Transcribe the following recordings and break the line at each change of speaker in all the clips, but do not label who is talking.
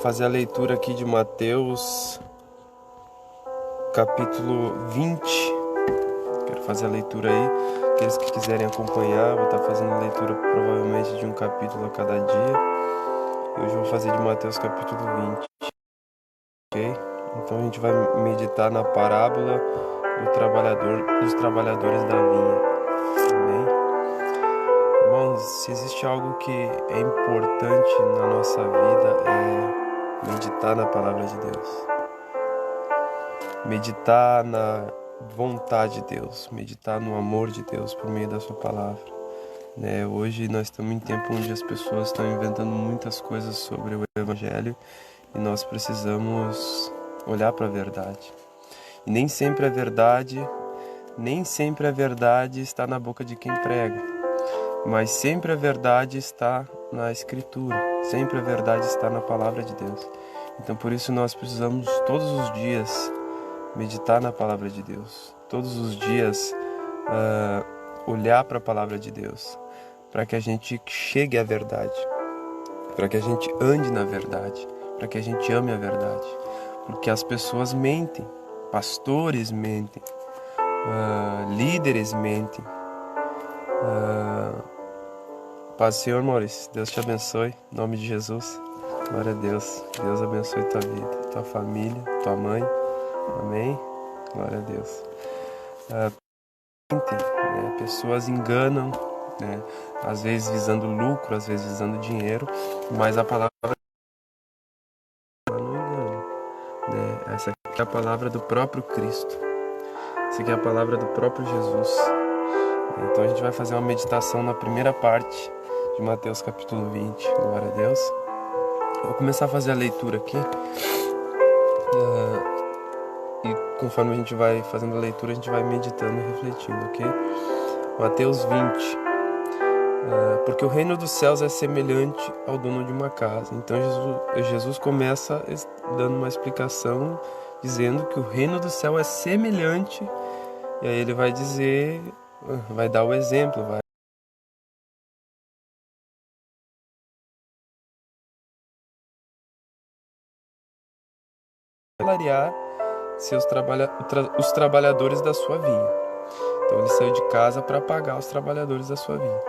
fazer a leitura aqui de Mateus, capítulo 20. Quero fazer a leitura aí. Aqueles que quiserem acompanhar, vou estar fazendo a leitura provavelmente de um capítulo a cada dia. Hoje eu vou fazer de Mateus capítulo 20. Ok? Então a gente vai meditar na parábola dos trabalhadores da vinha. Amém? Irmãos, se existe algo que é importante na nossa vida é meditar na palavra de Deus. Meditar na vontade de Deus, meditar no amor de Deus por meio da sua palavra. Hoje nós estamos em tempo onde as pessoas estão inventando muitas coisas sobre o Evangelho e nós precisamos olhar para a verdade. E nem sempre a verdade está na boca de quem prega, mas sempre a verdade está na Escritura, sempre a verdade está na palavra de Deus. Então por isso nós precisamos todos os dias meditar na palavra de Deus, todos os dias olhar para a palavra de Deus, para que a gente chegue à verdade, para que a gente ande na verdade, para que a gente ame a verdade, porque as pessoas mentem, pastores mentem, líderes mentem. Paz do Senhor, Maurício, Deus te abençoe, em nome de Jesus, glória a Deus, Deus abençoe tua vida, tua família, tua mãe. Amém? Glória a Deus. Pessoas enganam, às vezes visando lucro, às vezes visando dinheiro, mas a palavra não engana. Essa aqui é a palavra do próprio Cristo. Essa aqui é a palavra do próprio Jesus. Então a gente vai fazer uma meditação na primeira parte de Mateus capítulo 20. Glória a Deus. Vou começar a fazer a leitura aqui. E conforme a gente vai fazendo a leitura, a gente vai meditando e refletindo, ok? Mateus 20. Porque o reino dos céus é semelhante ao dono de uma casa. Então Jesus começa dando uma explicação, dizendo que o reino do céu é semelhante. E aí ele vai dizer, vai dar o exemplo, vai salariar os trabalhadores da sua vinha. Então ele saiu de casa para pagar os trabalhadores da sua vinha.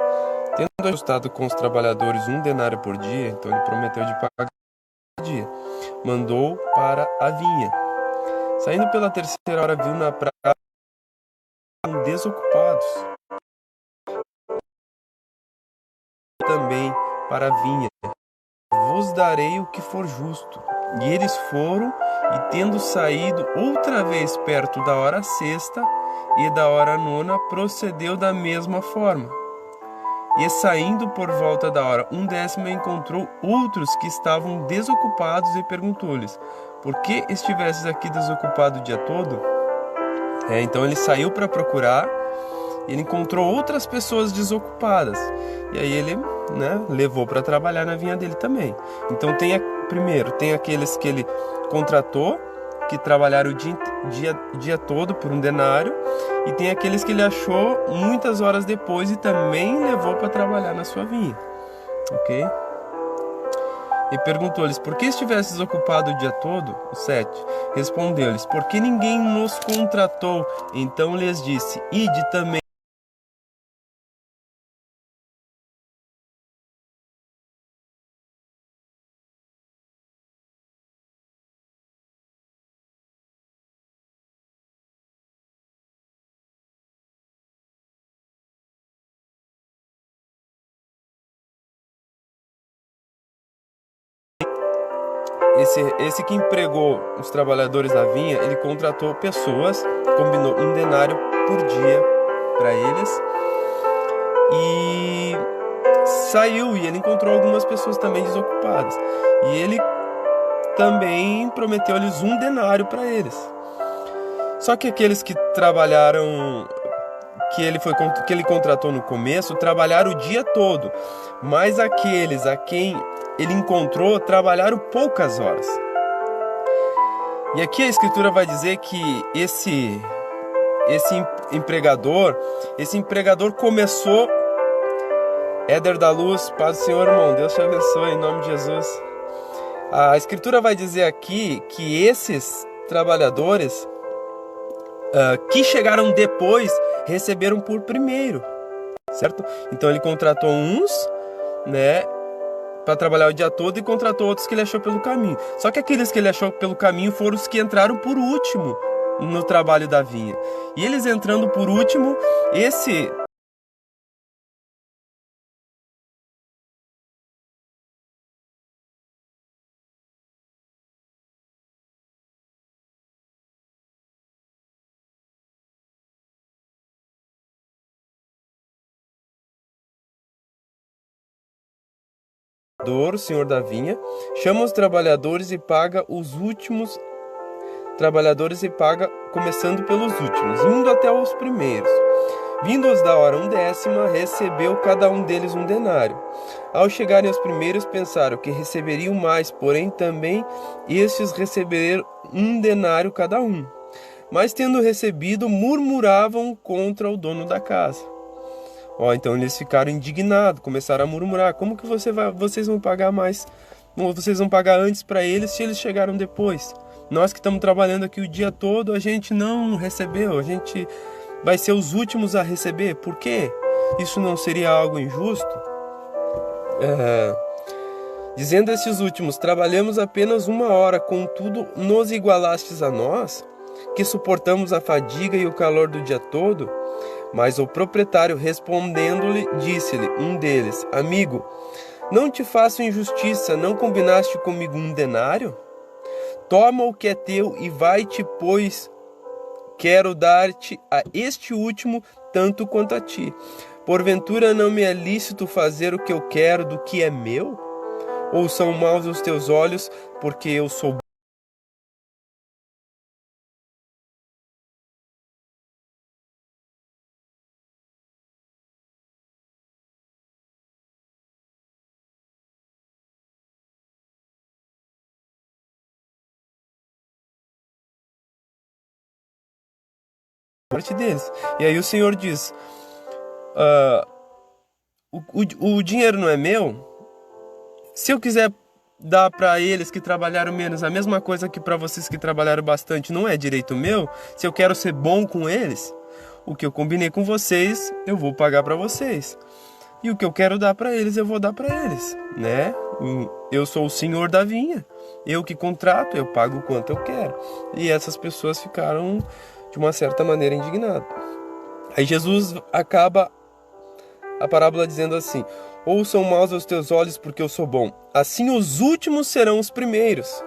Tendo ajustado com os trabalhadores 1 denário por dia, então ele prometeu de pagar por dia. Mandou para a vinha. Saindo pela terceira hora, viu na praia desocupados. Também para a vinha. Vos darei o que for justo. E eles foram, e tendo saído outra vez perto da hora sexta e da hora nona, procedeu da mesma forma. E saindo por volta da hora 1/10, encontrou outros que estavam desocupados e perguntou-lhes: por que estivesses aqui desocupado o dia todo? Então ele saiu para procurar, ele encontrou outras pessoas desocupadas. E aí ele levou para trabalhar na vinha dele também. Então primeiro tem aqueles que ele contratou, que trabalharam o dia todo por 1 denário, e tem aqueles que ele achou muitas horas depois e também levou para trabalhar na sua vinha, ok? E perguntou-lhes: por que estivesses ocupado o dia todo? O 7. Respondeu-lhes: porque ninguém nos contratou. Então lhes disse: ide também. Esse que empregou os trabalhadores da vinha, ele contratou pessoas, combinou 1 denário por dia para eles, e saiu, e ele encontrou algumas pessoas também desocupadas, e ele também prometeu-lhes 1 denário para eles. Só que aqueles que trabalharam, que ele contratou no começo, trabalharam o dia todo, mas aqueles a quem ele encontrou trabalharam poucas horas. E aqui a Escritura vai dizer que esse empregador começou. Éder da Luz, paz do Senhor, irmão, Deus te abençoe em nome de Jesus. A Escritura vai dizer aqui que esses trabalhadores que chegaram depois receberam por primeiro, certo? Então ele contratou uns, né, para trabalhar o dia todo e contratou outros que ele achou pelo caminho. Só que aqueles que ele achou pelo caminho foram os que entraram por último no trabalho da vinha. E eles entrando por último, esse o senhor da vinha chama os trabalhadores e paga os últimos trabalhadores e paga começando pelos últimos, indo até os primeiros. Vindos da hora 1/10, recebeu cada um deles um denário. Ao chegarem os primeiros, pensaram que receberiam mais, porém também estes receberam um denário cada um. Mas tendo recebido, murmuravam contra o dono da casa. Então eles ficaram indignados, começaram a murmurar: como que vocês vão pagar mais? Vocês vão pagar antes para eles se eles chegaram depois? Nós que estamos trabalhando aqui o dia todo, a gente não recebeu, a gente vai ser os últimos a receber. Por quê? Isso não seria algo injusto? Dizendo a esses últimos: trabalhamos apenas 1 hora, contudo nos igualastes a nós, que suportamos a fadiga e o calor do dia todo? Mas o proprietário, respondendo-lhe, disse-lhe um deles: amigo, não te faço injustiça, não combinaste comigo um denário? Toma o que é teu e vai-te, pois quero dar-te a este último tanto quanto a ti. Porventura não me é lícito fazer o que eu quero do que é meu? Ou são maus os teus olhos, porque eu sou parte deles? E aí o Senhor diz: o dinheiro não é meu? Se eu quiser dar para eles que trabalharam menos a mesma coisa que para vocês que trabalharam bastante, não é direito meu? Se eu quero ser bom com eles, o que eu combinei com vocês, eu vou pagar para vocês. E o que eu quero dar para eles, eu vou dar para eles, né? Eu sou o senhor da vinha, eu que contrato, eu pago o quanto eu quero. E essas pessoas ficaram, de uma certa maneira, indignadas. Aí Jesus acaba a parábola dizendo assim: ou são maus os teus olhos porque eu sou bom. Assim os últimos serão os primeiros,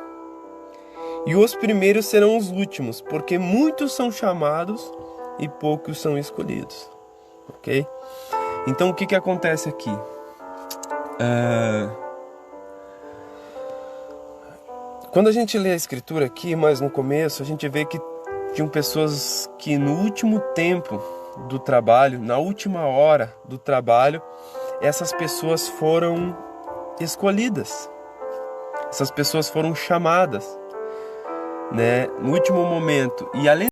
e os primeiros serão os últimos, porque muitos são chamados e poucos são escolhidos. Ok? Então o que acontece aqui? Quando a gente lê a escritura aqui, mais no começo, a gente vê que tinham pessoas que no último tempo do trabalho, na última hora do trabalho, essas pessoas foram escolhidas. Essas pessoas foram chamadas, né, no último momento. E além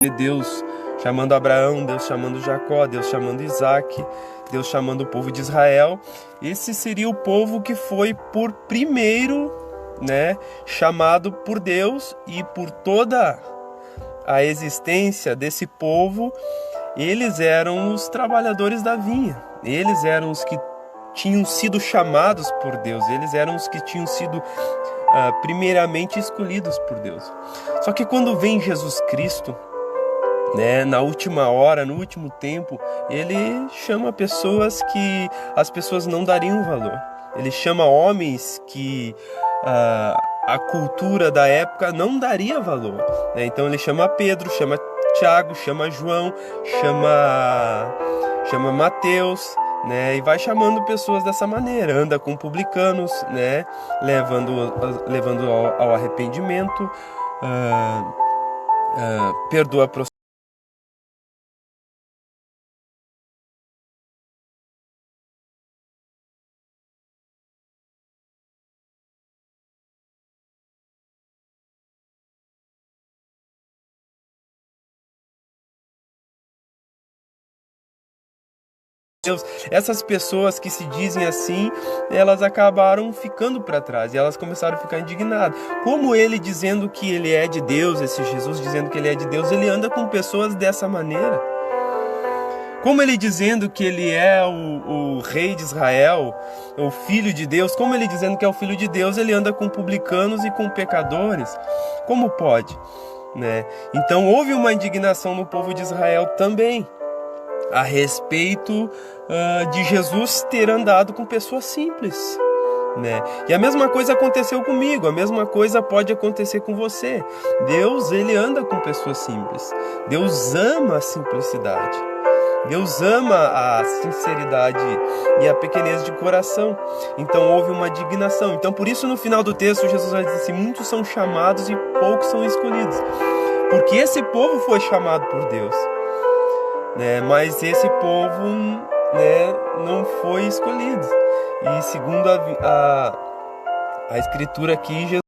de Deus chamando Abraão, Deus chamando Jacó, Deus chamando Isaac, Deus chamando o povo de Israel, esse seria o povo que foi por primeiro, né, chamado por Deus, e por toda a existência desse povo, eles eram os trabalhadores da vinha, eles eram os que tinham sido chamados por Deus, eles eram os que tinham sido primeiramente escolhidos por Deus. Só que quando vem Jesus Cristo, né, na última hora, no último tempo, ele chama pessoas que as pessoas não dariam valor. Ele chama homens que a cultura da época não daria valor, né? Então ele chama Pedro, chama Tiago, chama João, chama Mateus, né? E vai chamando pessoas dessa maneira. Anda com publicanos, né? Levando ao arrependimento, perdoa Deus. Essas pessoas que se dizem assim, elas acabaram ficando para trás e elas começaram a ficar indignadas. Como ele dizendo que ele é de Deus, esse Jesus dizendo que ele é de Deus, ele anda com pessoas dessa maneira? Como ele dizendo que ele é o rei de Israel, o filho de Deus, como ele dizendo que é o filho de Deus, ele anda com publicanos e com pecadores? Como pode? Né? Então houve uma indignação no povo de Israel também, a respeito de Jesus ter andado com pessoas simples. Né? E a mesma coisa aconteceu comigo, a mesma coisa pode acontecer com você. Deus, ele anda com pessoas simples. Deus ama a simplicidade. Deus ama a sinceridade e a pequenez de coração. Então houve uma indignação. Então por isso no final do texto Jesus vai dizer assim: muitos são chamados e poucos são escolhidos. Porque esse povo foi chamado por Deus, né? Mas esse povo, né, não foi escolhido. E segundo a escritura aqui, Jesus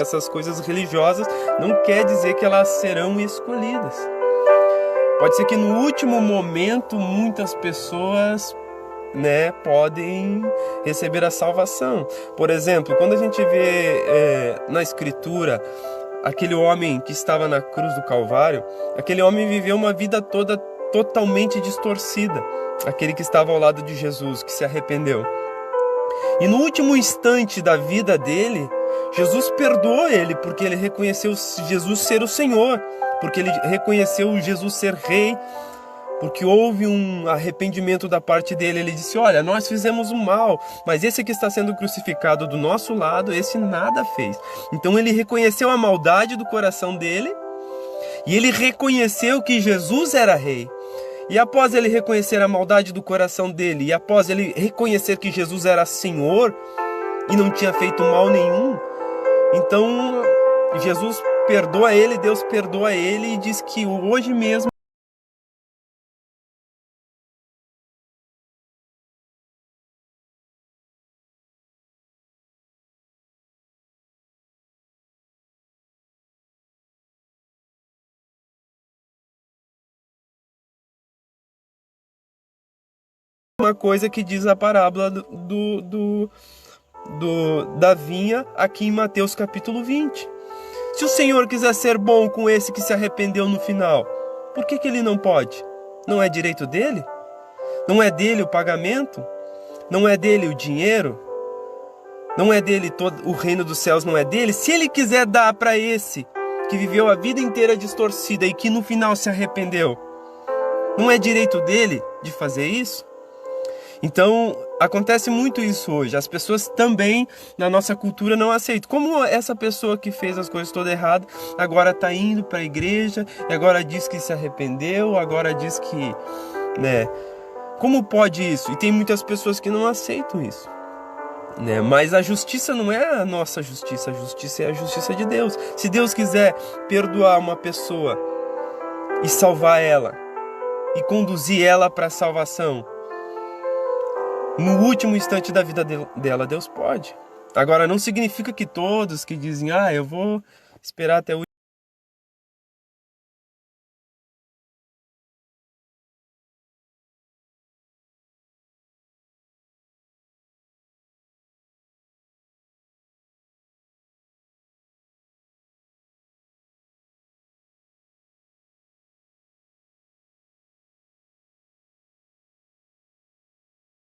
essas coisas religiosas não quer dizer que elas serão escolhidas. Pode ser que no último momento muitas pessoas, né, podem receber a salvação. Por exemplo, quando a gente vê na escritura aquele homem que estava na cruz do Calvário, aquele homem viveu uma vida toda totalmente distorcida. Aquele que estava ao lado de Jesus, que se arrependeu. E no último instante da vida dele, Jesus perdoou ele, porque ele reconheceu Jesus ser o Senhor, porque ele reconheceu Jesus ser rei, porque houve um arrependimento da parte dele. Ele disse: olha, nós fizemos o mal, mas esse que está sendo crucificado do nosso lado, esse nada fez. Então ele reconheceu a maldade do coração dele, e ele reconheceu que Jesus era rei. E após ele reconhecer a maldade do coração dele, e após ele reconhecer que Jesus era Senhor e não tinha feito mal nenhum, então Jesus perdoa ele, Deus perdoa ele e diz que hoje mesmo uma coisa que diz a parábola da vinha aqui em Mateus capítulo 20. Se o Senhor quiser ser bom com esse que se arrependeu no final, por que ele não pode? Não é direito dele? Não é dele o pagamento? Não é dele o dinheiro? Não é dele todo o reino dos céus? Não é dele? Se ele quiser dar para esse que viveu a vida inteira distorcida e que no final se arrependeu, não é direito dele de fazer isso? Então, acontece muito isso hoje. As pessoas também, na nossa cultura, não aceitam. Como essa pessoa que fez as coisas todas erradas, agora está indo para a igreja, e agora diz que se arrependeu, agora diz que, né? Como pode isso? E tem muitas pessoas que não aceitam isso, né? Mas a justiça não é a nossa justiça, a justiça é a justiça de Deus. Se Deus quiser perdoar uma pessoa e salvar ela, e conduzir ela para a salvação, no último instante da vida dela, Deus pode. Agora, não significa que todos que dizem: ah, eu vou esperar até o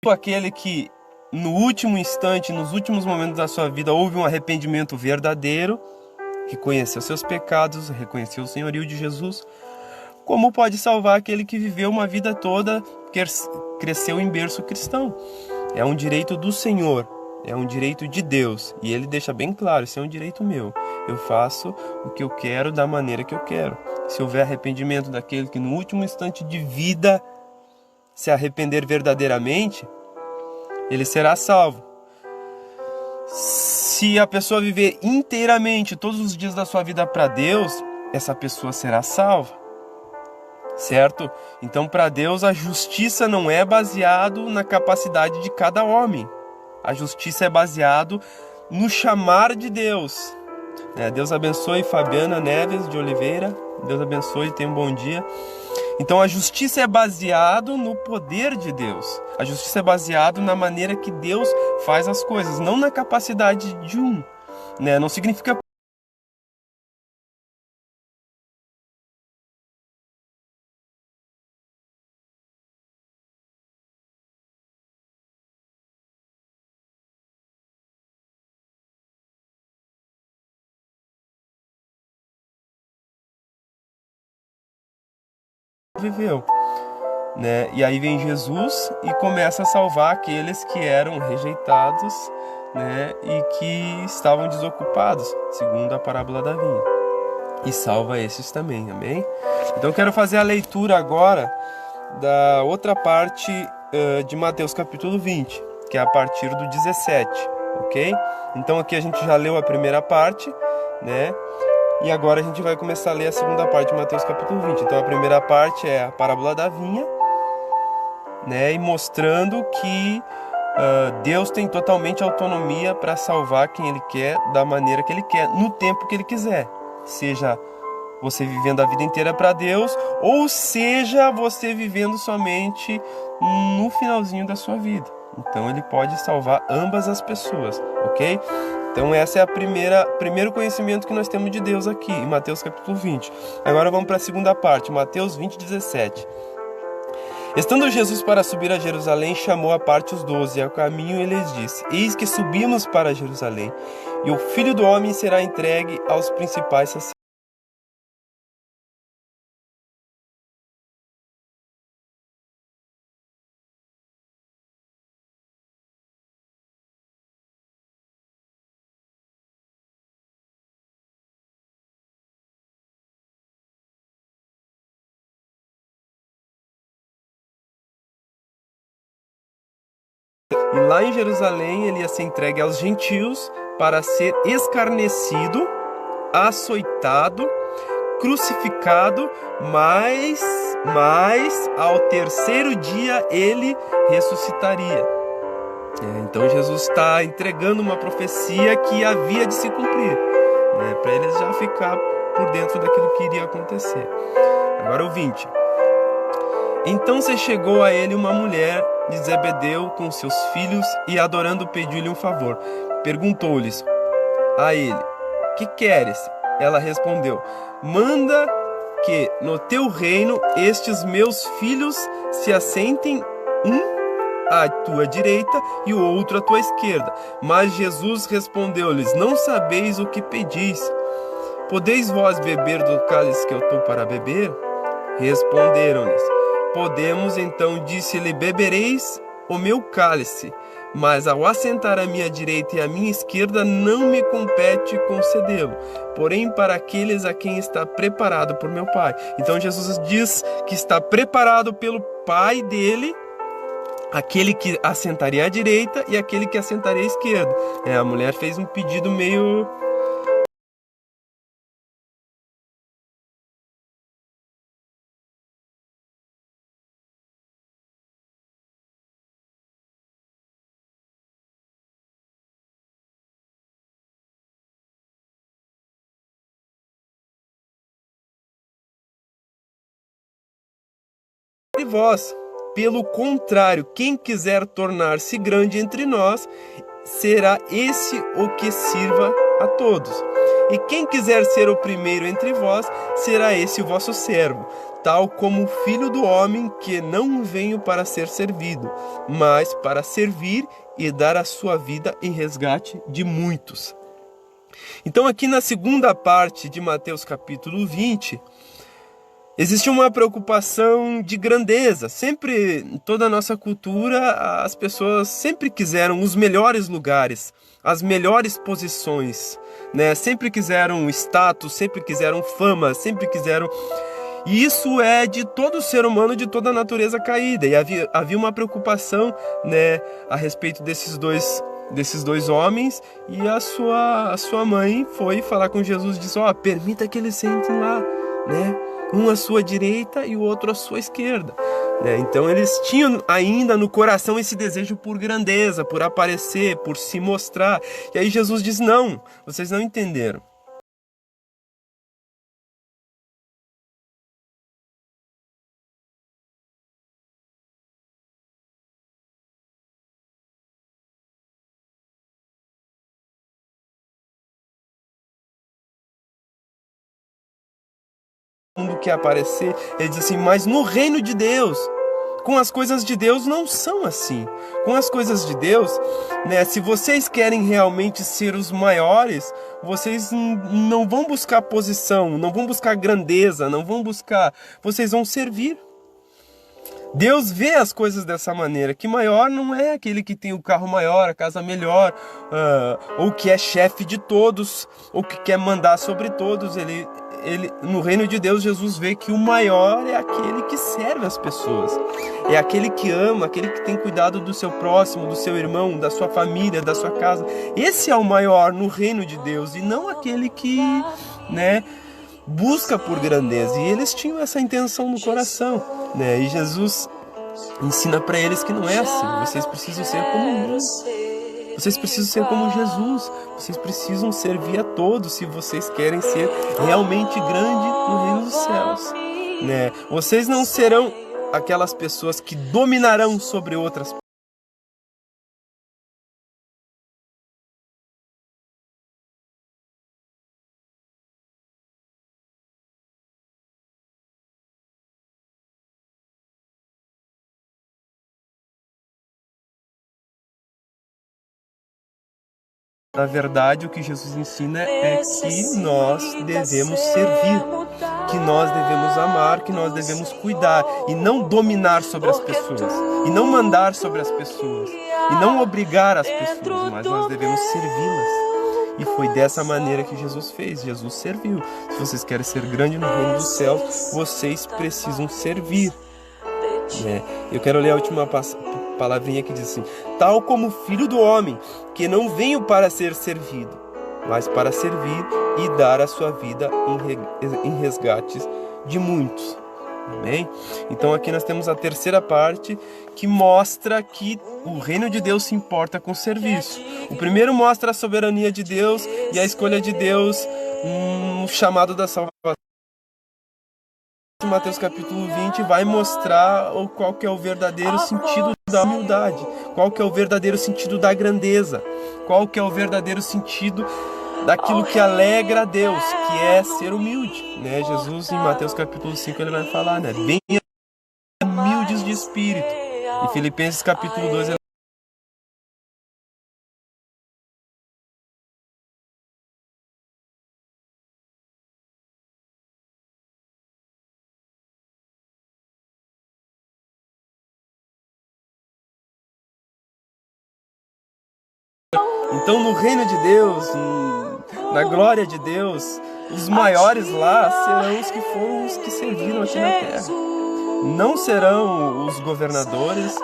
aquele que no último instante, nos últimos momentos da sua vida, houve um arrependimento verdadeiro, reconheceu seus pecados, reconheceu o senhorio de Jesus. Como pode salvar aquele que viveu uma vida toda, cresceu em berço cristão? É um direito do Senhor, é um direito de Deus. E ele deixa bem claro: isso é um direito meu. Eu faço o que eu quero da maneira que eu quero. Se houver arrependimento daquele que no último instante de vida se arrepender verdadeiramente, ele será salvo. Se a pessoa viver inteiramente todos os dias da sua vida para Deus, essa pessoa será salva. certo? Então, para Deus, a justiça não é baseado na capacidade de cada homem. A justiça é baseado no chamar de Deus. Deus abençoe Fabiana Neves de Oliveira. Deus abençoe, tenha um bom dia. Então, a justiça é baseado no poder de Deus. A justiça é baseado na maneira que Deus faz as coisas, não na capacidade de um. Não significa viveu. E aí vem Jesus e começa a salvar aqueles que eram rejeitados, e que estavam desocupados, segundo a parábola da vinha. E salva esses também, amém? Então eu quero fazer a leitura agora da outra parte de Mateus capítulo 20, que é a partir do 17, ok? Então aqui a gente já leu a primeira parte, e agora a gente vai começar a ler a segunda parte de Mateus capítulo 20. Então a primeira parte é a parábola da vinha, e mostrando que Deus tem totalmente autonomia para salvar quem Ele quer, da maneira que Ele quer, no tempo que Ele quiser. Seja você vivendo a vida inteira para Deus, ou seja você vivendo somente no finalzinho da sua vida. Então Ele pode salvar ambas as pessoas, ok? Então essa é a primeiro conhecimento que nós temos de Deus aqui, em Mateus capítulo 20. Agora vamos para a segunda parte, Mateus 20, 17. Estando Jesus para subir a Jerusalém, chamou à parte os 12, e ao caminho ele lhes disse: Eis que subimos para Jerusalém, e o Filho do Homem será entregue aos principais sacerdotes. E lá em Jerusalém ele ia ser entregue aos gentios para ser escarnecido, açoitado, crucificado, mas ao terceiro dia ele ressuscitaria. Então Jesus está entregando uma profecia que havia de se cumprir, para eles já ficar por dentro daquilo que iria acontecer. Agora o 20. Então se chegou a ele uma mulher de Zebedeu com seus filhos e, adorando, pediu-lhe um favor. Perguntou-lhes a ele: Que queres? Ela respondeu: Manda que no teu reino estes meus filhos se assentem, um à tua direita e o outro à tua esquerda. Mas Jesus respondeu-lhes: Não sabeis o que pedis. Podeis vós beber do cálice que eu estou para beber? Responderam-lhes: Podemos. Então disse-lhe: Bebereis o meu cálice, mas ao assentar à minha direita e à minha esquerda não me compete concedê-lo, porém para aqueles a quem está preparado por meu Pai. Então Jesus diz que está preparado pelo Pai dele, aquele que assentaria à direita e aquele que assentaria à esquerda. A mulher fez um pedido meio... E vós, pelo contrário, quem quiser tornar-se grande entre nós, será esse o que sirva a todos. E quem quiser ser o primeiro entre vós, será esse o vosso servo, tal como o Filho do Homem, que não veio para ser servido, mas para servir e dar a sua vida em resgate de muitos. Então aqui na segunda parte de Mateus capítulo 20, existe uma preocupação de grandeza. Sempre, em toda a nossa cultura, as pessoas sempre quiseram os melhores lugares, as melhores posições, Sempre quiseram status, sempre quiseram fama, sempre quiseram... E isso é de todo ser humano, de toda a natureza caída. E havia uma preocupação, a respeito desses dois homens, e a sua mãe foi falar com Jesus e disse: permita que eles sentem lá, um à sua direita e o outro à sua esquerda. Então eles tinham ainda no coração esse desejo por grandeza, por aparecer, por se mostrar. E aí Jesus diz: não, vocês não entenderam. Mundo quer aparecer, ele diz assim: mas no reino de Deus, com as coisas de Deus não são assim. Com as coisas de Deus, se vocês querem realmente ser os maiores, vocês não vão buscar posição, não vão buscar grandeza, não vão buscar, vocês vão servir. Deus vê as coisas dessa maneira, que maior não é aquele que tem o carro maior, a casa melhor, ou que é chefe de todos, ou que quer mandar sobre todos. No reino de Deus, Jesus vê que o maior é aquele que serve as pessoas, é aquele que ama, aquele que tem cuidado do seu próximo, do seu irmão, da sua família, da sua casa. Esse é o maior no reino de Deus, e não aquele que, busca por grandeza. E eles tinham essa intenção no coração, E Jesus ensina para eles que não é assim. Vocês precisam ser como mim. Vocês precisam ser como Jesus. Vocês precisam servir a todos se vocês querem ser realmente grande no reino dos céus, Vocês não serão aquelas pessoas que dominarão sobre outras pessoas. Na verdade, o que Jesus ensina é que nós devemos servir, que nós devemos amar, que nós devemos cuidar e não dominar sobre as pessoas, e não mandar sobre as pessoas, e não obrigar as pessoas, mas nós devemos servi-las. E foi dessa maneira que Jesus fez. Jesus serviu. Se vocês querem ser grandes no reino dos céus, vocês precisam servir. Eu quero ler a última palavrinha que diz assim: tal como o Filho do Homem, que não veio para ser servido, mas para servir e dar a sua vida em resgates de muitos. Amém? Então aqui nós temos a terceira parte, que mostra que o reino de Deus se importa com o serviço. O primeiro mostra a soberania de Deus e a escolha de Deus no chamado da salvação. Mateus capítulo 20 vai mostrar qual que é o verdadeiro sentido da humildade, qual que é o verdadeiro sentido da grandeza, qual que é o verdadeiro sentido daquilo que alegra a Deus, que é ser humilde, Jesus em Mateus capítulo 5 ele vai falar, bem humildes de espírito. Em Filipenses capítulo 2 ele Então, no reino de Deus, na glória de Deus, os maiores lá serão os que foram os que serviram aqui na terra. Não serão os governadores,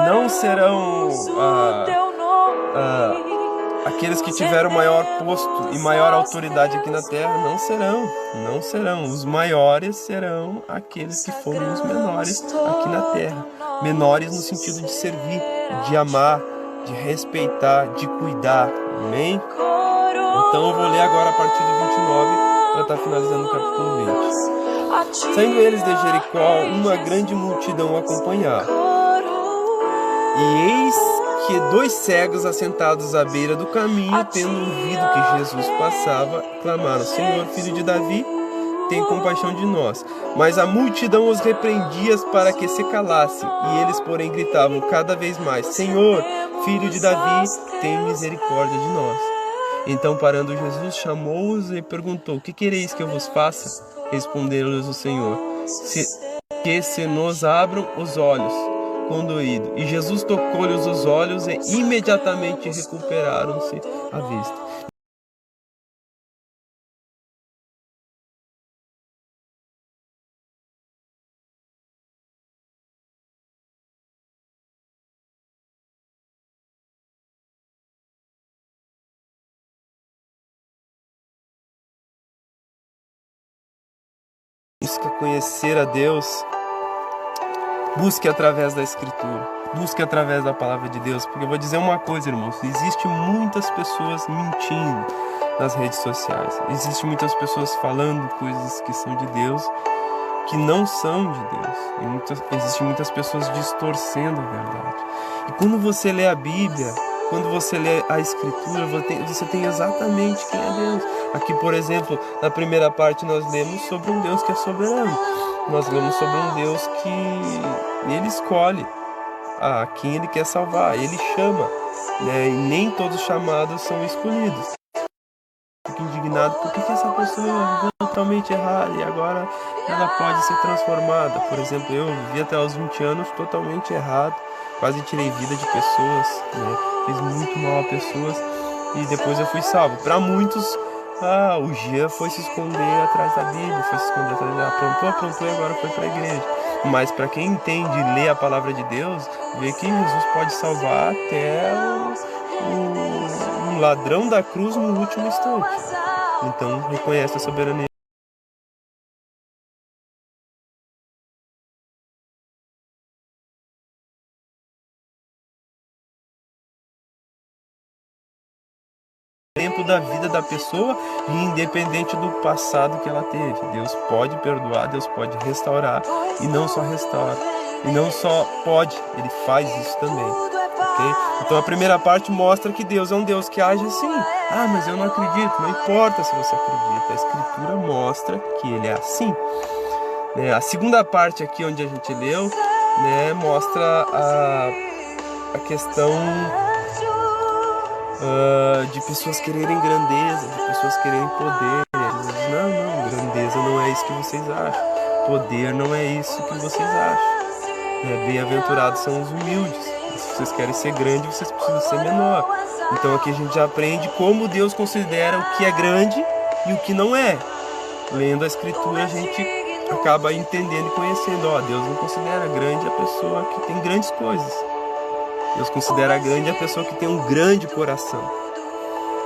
não serão aqueles que tiveram maior posto e maior autoridade aqui na terra. Não serão. Os maiores serão aqueles que foram os menores aqui na terra. Menores no sentido de servir, de amar, de respeitar, de cuidar. Amém? Então eu vou ler agora a partir do 29 para estar finalizando o capítulo 20. Saindo eles de Jericó, uma grande multidão o acompanhava. E eis que 2 cegos assentados à beira do caminho, tendo ouvido que Jesus passava, clamaram: Senhor, filho de Davi, tem compaixão de nós. Mas a multidão os repreendia para que se calassem, e eles, porém, gritavam cada vez mais: Senhor, filho de Davi, tem misericórdia de nós. Então, parando Jesus, chamou-os e perguntou: que quereis que eu vos faça? Responderam-lhes o Senhor: que se nos abram os olhos. Condoído. E Jesus tocou-lhes os olhos e imediatamente recuperaram-se a vista. busca conhecer a Deus, busque através da Escritura, busque através da Palavra de Deus, porque eu vou dizer uma coisa, irmãos, existe muitas pessoas mentindo nas redes sociais, existe muitas pessoas falando coisas que são de Deus, que não são de Deus, existem muitas pessoas distorcendo a verdade. E quando você lê a Bíblia, quando você lê a Escritura, você tem exatamente quem é Deus. Aqui, por exemplo, na primeira parte nós lemos sobre um Deus que é soberano. Nós lemos sobre um Deus que Ele escolhe a quem Ele quer salvar, Ele chama, né? E nem todos os chamados são escolhidos. Fico indignado, por que essa pessoa viveu totalmente errada e agora ela pode ser transformada? Por exemplo, eu vivi até os 20 anos totalmente errado, quase tirei vida de pessoas, né? Fiz muito mal a pessoas e depois eu fui salvo. Para muitos, o Jean foi se esconder atrás da Bíblia, foi se esconder atrás da... aprontou e agora foi para a igreja. Mas para quem entende e lê a palavra de Deus, vê que Jesus pode salvar até o ladrão da cruz no último instante. Então reconhece a soberania. Tempo da vida da pessoa e independente do passado que ela teve, Deus pode perdoar, Deus pode restaurar e não só restaura, e não só pode, Ele faz isso também, ok? Então a primeira parte mostra que Deus é um Deus que age assim. Mas eu não acredito, não importa se você acredita, a Escritura mostra que Ele é assim, né? A segunda parte aqui onde a gente leu, né, mostra a questão de pessoas quererem grandeza, de pessoas quererem poder. Jesus diz, não, grandeza não é isso que vocês acham, poder não é isso que vocês acham. Bem-aventurados são os humildes. Se vocês querem ser grande, vocês precisam ser menor. Então aqui a gente já aprende como Deus considera o que é grande e o que não é. Lendo a Escritura a gente acaba entendendo e conhecendo. Deus não considera grande a pessoa que tem grandes coisas. Deus considera grande a pessoa que tem um grande coração,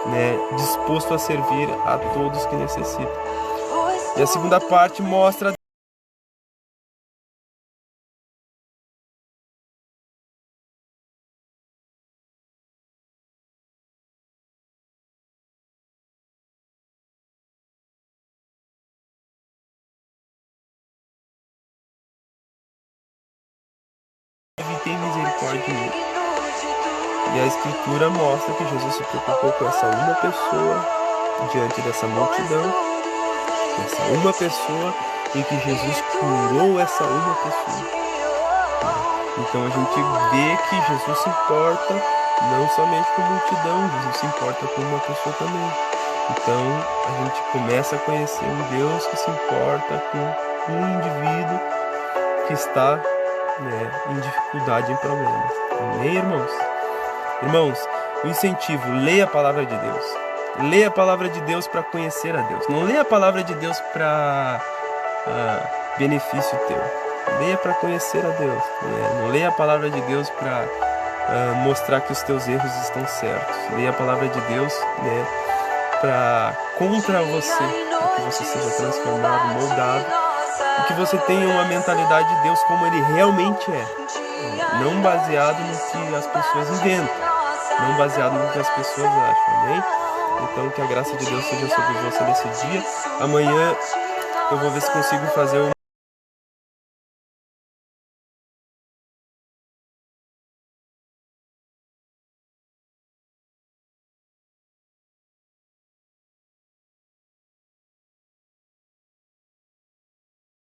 né, disposto a servir a todos que necessitam. E a segunda parte mostra tem misericórdia de mim. E a Escritura mostra que Jesus se preocupou com essa uma pessoa diante dessa multidão, essa uma pessoa, em que Jesus curou essa uma pessoa. Então a gente vê que Jesus se importa não somente com a multidão, Jesus se importa com uma pessoa também. Então a gente começa a conhecer um Deus que se importa com um indivíduo que está, em dificuldade, em problemas. Amém, irmãos? Irmãos, o incentivo, leia a palavra de Deus. Leia a palavra de Deus para conhecer a Deus. Não leia a palavra de Deus para benefício teu. Leia para conhecer a Deus. Não leia a palavra de Deus para mostrar que os teus erros estão certos. Leia a palavra de Deus, para contra você, para que você seja transformado, moldado, e que você tenha uma mentalidade de Deus como Ele realmente é, não baseado no que as pessoas inventam, não baseado no que as pessoas acham, amém? Então que a graça de Deus seja sobre você nesse dia. Amanhã eu vou ver se consigo fazer